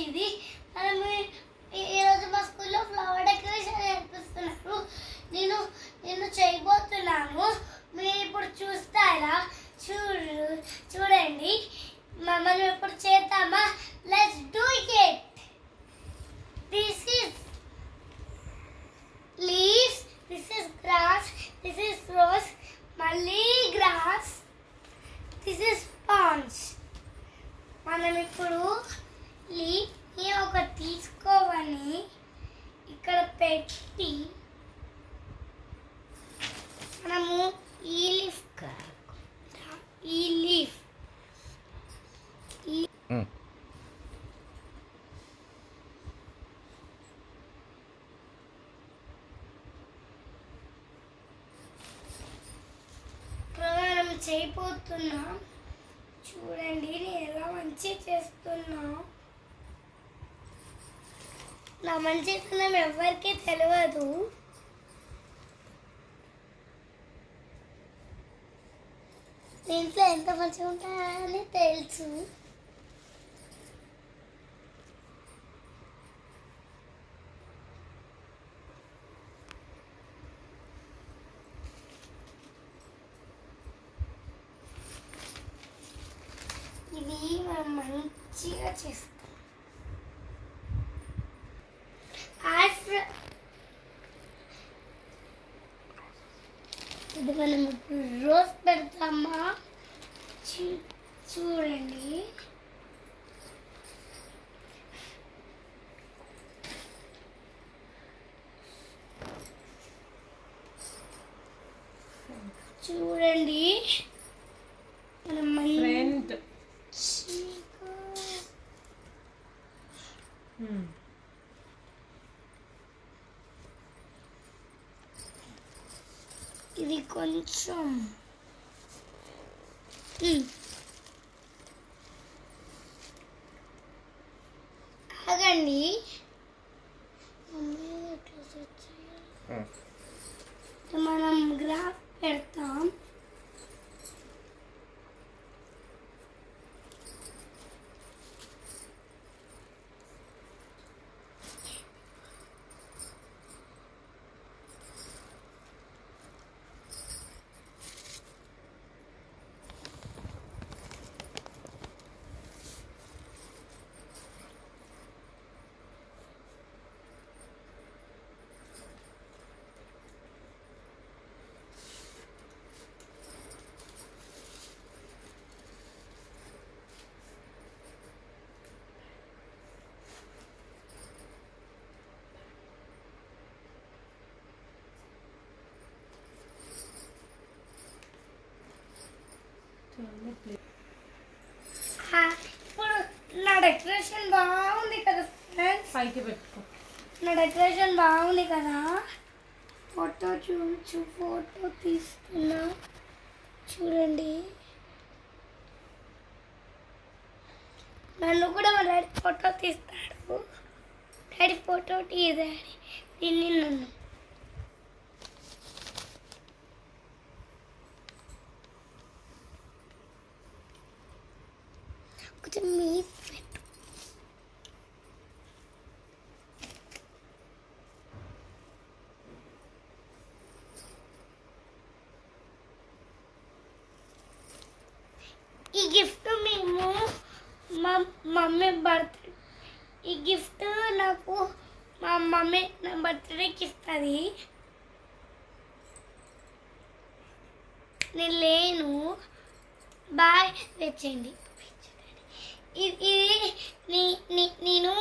ఇది మనం ఈరోజు మా స్కూల్లో ఫ్లవర్ డెకరేషన్ నేర్పిస్తున్నారు. నేను చేయబోతున్నాను. మీరు ఇప్పుడు చూస్తారా? చూడండి. మనం ఇప్పుడు చేద్దామా? Let's do it. This is leaves, this is grass, this is rose, మళ్ళీ గ్రాస్, దిస్ ఇస్ స్పాంజ్. మనం ఇప్పుడు లీఫ్ని ఒకటి తీసుకోవాలి, ఇక్కడ పెట్టి మనము ఈ లీఫ్ మనం చేయబోతున్నాం. చూడండి నేను ఎలా మంచి చేస్తున్నా. నా మంచితనం ఎవరికి తెలియదు. దీంట్లో ఎంత మంచిగా ఉంటాయని తెలుసు. ఇవి మనం మంచిగా చేస్తాం. ఇది మనం రోజ్ పెడతామా? చూడండి. చూడండి మనం ఫ్రంట్ ఇది కొంచెం ఆగండి. మనం గ్రాఫ్ పెడతాం. ఇప్పుడు నా డెకరేషన్ బాగుంది కదా ఫ్రెండ్స్? పైకి పెట్టుకో. నా డెకరేషన్ బాగుంది కదా? ఫోటో ఫోటో తీస్తున్నా. చూడండి. నన్ను కూడా మా డాడీ ఫోటో తీస్తాడు. డాడీ ఫోటో డాడీ దీన్ని నన్ను కొంచెం మీట్ పెట్టు. ఈ గిఫ్ట్ మేము మా మమ్మీ బర్త్డే, ఈ గిఫ్ట్ నాకు మా మమ్మీ నా బర్త్డేకి ఇస్తుంది. నేను లేను. బాయ్ తెచ్చండి. ఇది నేను